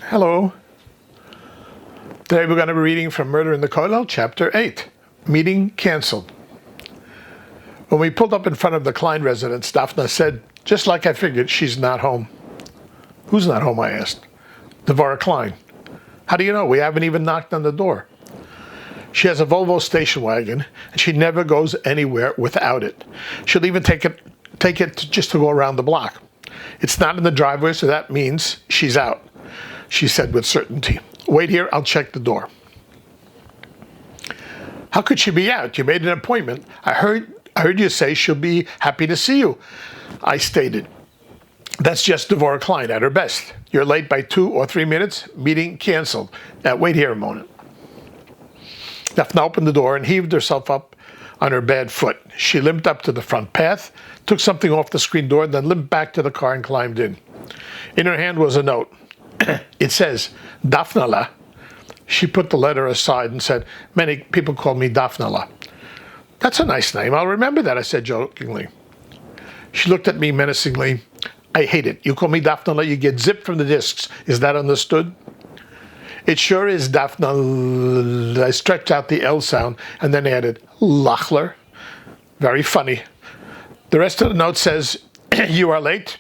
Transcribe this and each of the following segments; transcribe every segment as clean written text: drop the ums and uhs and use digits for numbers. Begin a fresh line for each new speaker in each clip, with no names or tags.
Hello. Today we're going to be reading from Murder in the Kollel, Chapter 8, Meeting Cancelled. When we pulled up in front of the Klein residence, Daphne said, just like I figured, she's not home. Who's not home, I asked. Devorah Klein. How do you know? We haven't even knocked on the door. She has a Volvo station wagon, and she never goes anywhere without it. She'll even take it just to go around the block. It's not in the driveway, so that means she's out, she said with certainty. Wait here, I'll check the door. How could she be out? You made an appointment. I heard you say she'll be happy to see you, I stated. That's just Devorah Klein at her best. You're late by 2 or 3 minutes. Meeting canceled. Now wait here a moment. Daphne opened the door and heaved herself up on her bad foot. She limped up to the front path, took something off the screen door, then limped back to the car and climbed in. In her hand was a note. It says, Daphnala. She put the letter aside and said, many people call me Daphnala. That's a nice name. I'll remember that, I said jokingly. She looked at me menacingly. I hate it. You call me Daphnala, you get zipped from the discs. Is that understood? It sure is, Daphne. I stretched out the L sound and then added, Lachler. Very funny. The rest of the note says, you are late.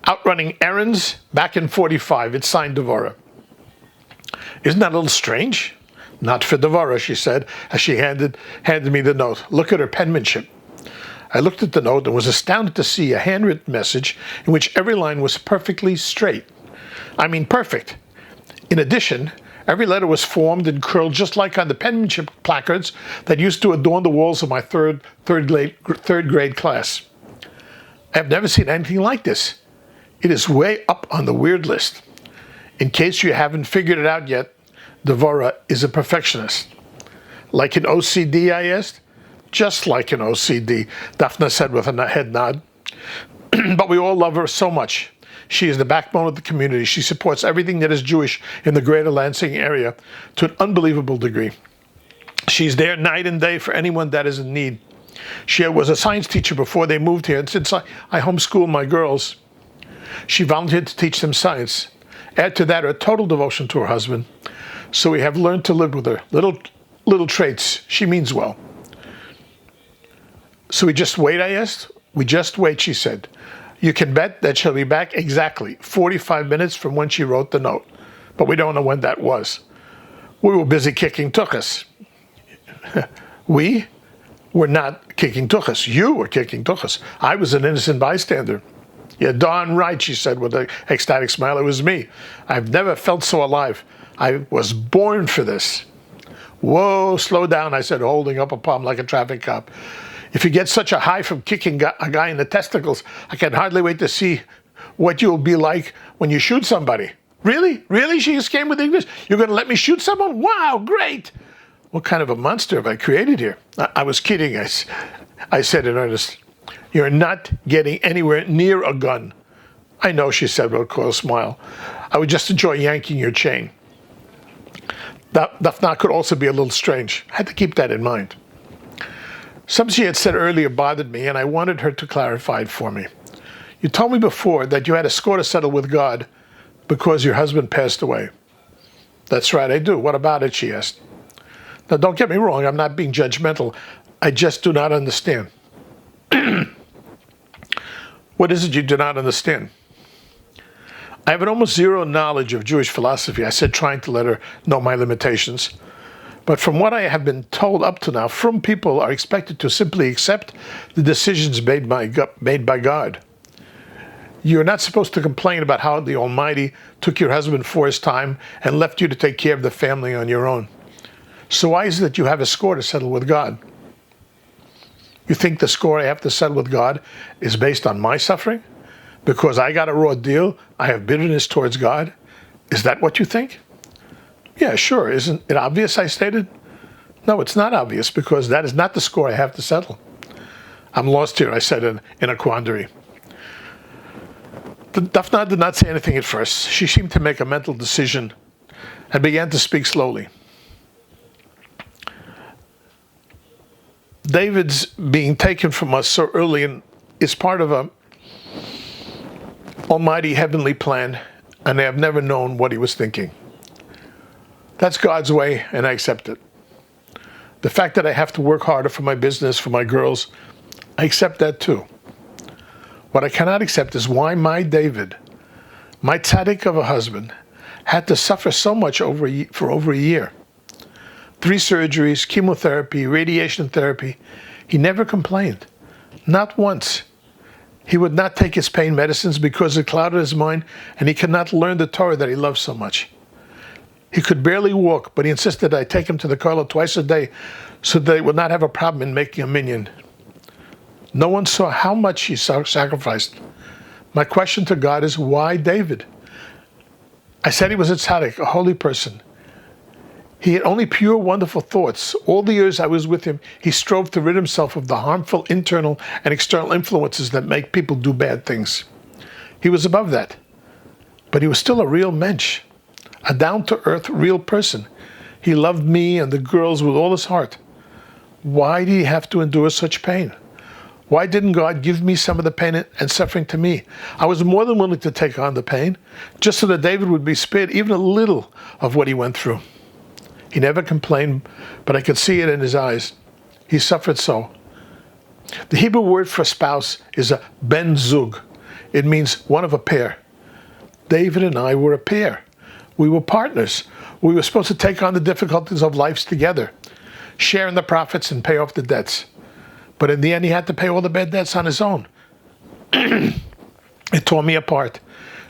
Out running errands, back in 45. It's signed Devorah. Isn't that a little strange? Not for Devorah, she said, as she handed me the note. Look at her penmanship. I looked at the note and was astounded to see a handwritten message in which every line was perfectly straight. I mean perfect. In addition, every letter was formed and curled just like on the penmanship placards that used to adorn the walls of my third grade class. I have never seen anything like this. It is way up on the weird list. In case you haven't figured it out yet, Devorah is a perfectionist. Like an OCD, I asked? Just like an OCD, Daphne said with a head nod. But we all love her so much. She is the backbone of the community. She supports everything that is Jewish in the greater Lansing area to an unbelievable degree. She's there night and day for anyone that is in need. She was a science teacher before they moved here, and since I homeschool my girls, she volunteered to teach them science. Add to that her total devotion to her husband. So we have learned to live with her. Little traits. She means well. So we just wait, I asked? We just wait, she said. You can bet that she'll be back exactly 45 minutes from when she wrote the note. But we don't know when that was. We were busy kicking tuchus. We were not kicking tuchus. You were kicking tuchus. I was an innocent bystander. You're darn right, she said with an ecstatic smile. It was me. I've never felt so alive. I was born for this. Whoa, slow down, I said, holding up a palm like a traffic cop. If you get such a high from kicking a guy in the testicles, I can hardly wait to see what you'll be like when you shoot somebody. Really? Really? She exclaimed with English. You're going to let me shoot someone? Wow, great. What kind of a monster have I created here? I was kidding, I said in earnest. You're not getting anywhere near a gun. I know, she said with a cold smile. I would just enjoy yanking your chain. Daphne could also be a little strange. I had to keep that in mind. Something she had said earlier bothered me, and I wanted her to clarify it for me. You told me before that you had a score to settle with God because your husband passed away. That's right, I do. What about it, she asked. Now, don't get me wrong, I'm not being judgmental. I just do not understand. What is it you do not understand? I have an almost zero knowledge of Jewish philosophy, I said, trying to let her know my limitations. But from what I have been told up to now, frum people are expected to simply accept the decisions made by God. You're not supposed to complain about how the Almighty took your husband for his time and left you to take care of the family on your own. So why is it that you have a score to settle with God? You think the score I have to settle with God is based on my suffering? Because I got a raw deal, I have bitterness towards God? Is that what you think? Yeah, sure. Isn't it obvious, I stated? No, it's not obvious, because that is not the score I have to settle. I'm lost here, I said in a quandary. Daphne did not say anything at first. She seemed to make a mental decision and began to speak slowly. David's being taken from us so early is part of a almighty heavenly plan and I have never known what he was thinking. That's God's way, and I accept it. The fact that I have to work harder for my business, for my girls, I accept that too. What I cannot accept is why my David, my tzaddik of a husband, had to suffer so much for over a year. 3 surgeries, chemotherapy, radiation therapy. He never complained. Not once. He would not take his pain medicines because it clouded his mind, and he could not learn the Torah that he loved so much. He could barely walk, but he insisted I take him to the Kollel twice a day so that he would not have a problem in making a minyan. No one saw how much he sacrificed. My question to God is, why David? I said he was a tzaddik, a holy person. He had only pure, wonderful thoughts. All the years I was with him, he strove to rid himself of the harmful internal and external influences that make people do bad things. He was above that. But he was still a real mensch, a down-to-earth, real person. He loved me and the girls with all his heart. Why did he have to endure such pain? Why didn't God give me some of the pain and suffering to me? I was more than willing to take on the pain, just so that David would be spared even a little of what he went through. He never complained, but I could see it in his eyes. He suffered so. The Hebrew word for spouse is a ben zug. It means one of a pair. David and I were a pair. We were partners. We were supposed to take on the difficulties of life together, share in the profits and pay off the debts. But in the end, he had to pay all the bad debts on his own. It tore me apart.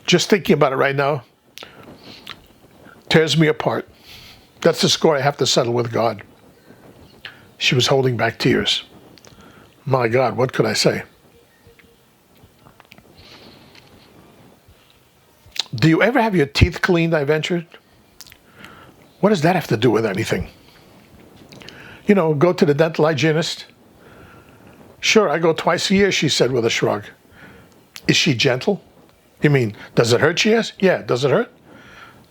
Just thinking about it right now tears me apart. That's the score I have to settle with God. She was holding back tears. My God, what could I say? Do you ever have your teeth cleaned, I ventured? What does that have to do with anything? You know, go to the dental hygienist. Sure, I go twice a year, she said with a shrug. Is she gentle? You mean, does it hurt, she asked? Yeah, does it hurt?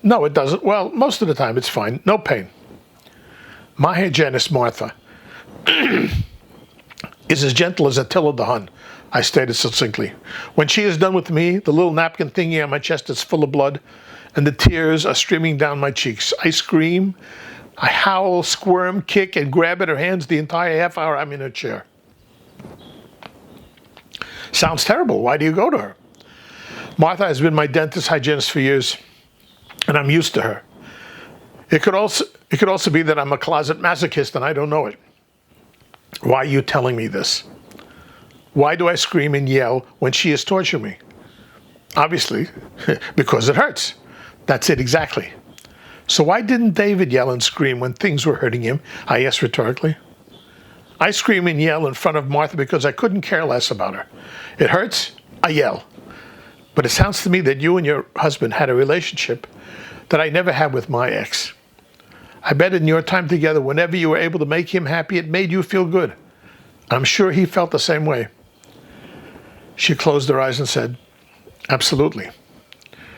No, it doesn't. Well, most of the time it's fine. No pain. My hygienist, Martha, is as gentle as Attila the Hun, I stated succinctly. When she is done with me, the little napkin thingy on my chest is full of blood, and the tears are streaming down my cheeks. I scream, I howl, squirm, kick, and grab at her hands the entire half hour I'm in her chair. Sounds terrible. Why do you go to her? Martha has been my dentist hygienist for years, and I'm used to her. It could also be that I'm a closet masochist and I don't know it. Why are you telling me this? Why do I scream and yell when she is torturing me? Obviously, because it hurts. That's it exactly. So why didn't David yell and scream when things were hurting him? I asked rhetorically. I scream and yell in front of Martha because I couldn't care less about her. It hurts, I yell. But it sounds to me that you and your husband had a relationship that I never had with my ex. I bet in your time together, whenever you were able to make him happy, it made you feel good. I'm sure he felt the same way. She closed her eyes and said, absolutely.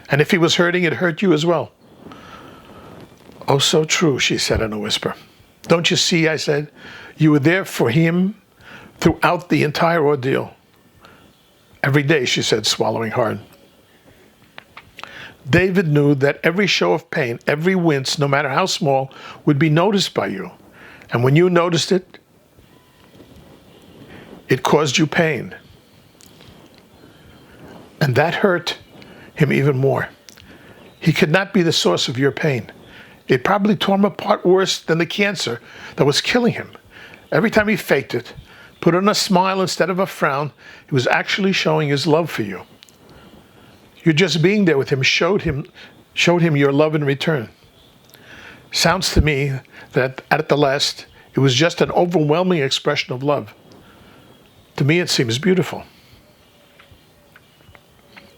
And if he was hurting, it hurt you as well. Oh, so true, she said in a whisper. Don't you see, I said, you were there for him throughout the entire ordeal. Every day, she said, swallowing hard. David knew that every show of pain, every wince, no matter how small, would be noticed by you. And when you noticed it, it caused you pain. And that hurt him even more. He could not be the source of your pain. It probably tore him apart worse than the cancer that was killing him. Every time he faked it, put on a smile instead of a frown, he was actually showing his love for you. You're just being there with him showed him your love in return. Sounds to me that at the last, it was just an overwhelming expression of love. To me, it seems beautiful.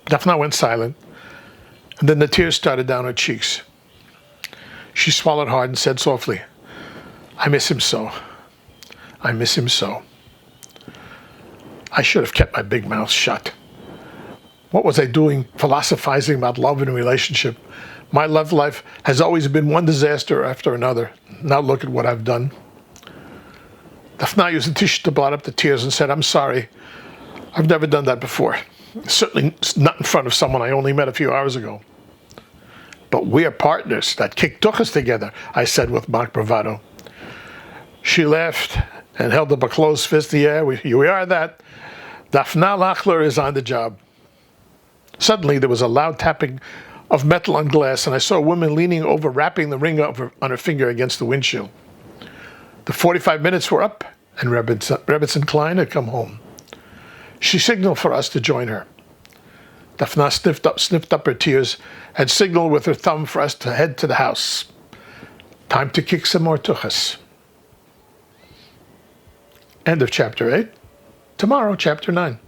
Daphna went silent, and then the tears started down her cheeks. She swallowed hard and said softly, I miss him so. I miss him so. I should have kept my big mouth shut. What was I doing philosophizing about love and relationship? My love life has always been one disaster after another. Now look at what I've done. Daphna used the tissue to blot up the tears and said, I'm sorry. I've never done that before. Certainly not in front of someone I only met a few hours ago. But we are partners that kick tuchas together, I said with mock bravado. She laughed and held up a closed fist in the air. We are that. Daphna Lachler is on the job. Suddenly, there was a loud tapping of metal on glass, and I saw a woman leaning over, wrapping the ring on her finger against the windshield. The 45 minutes were up, and Rebbetzin Klein had come home. She signaled for us to join her. Daphna sniffed up her tears and signaled with her thumb for us to head to the house. Time to kick some more tuchas. End of chapter 8. Tomorrow, chapter 9.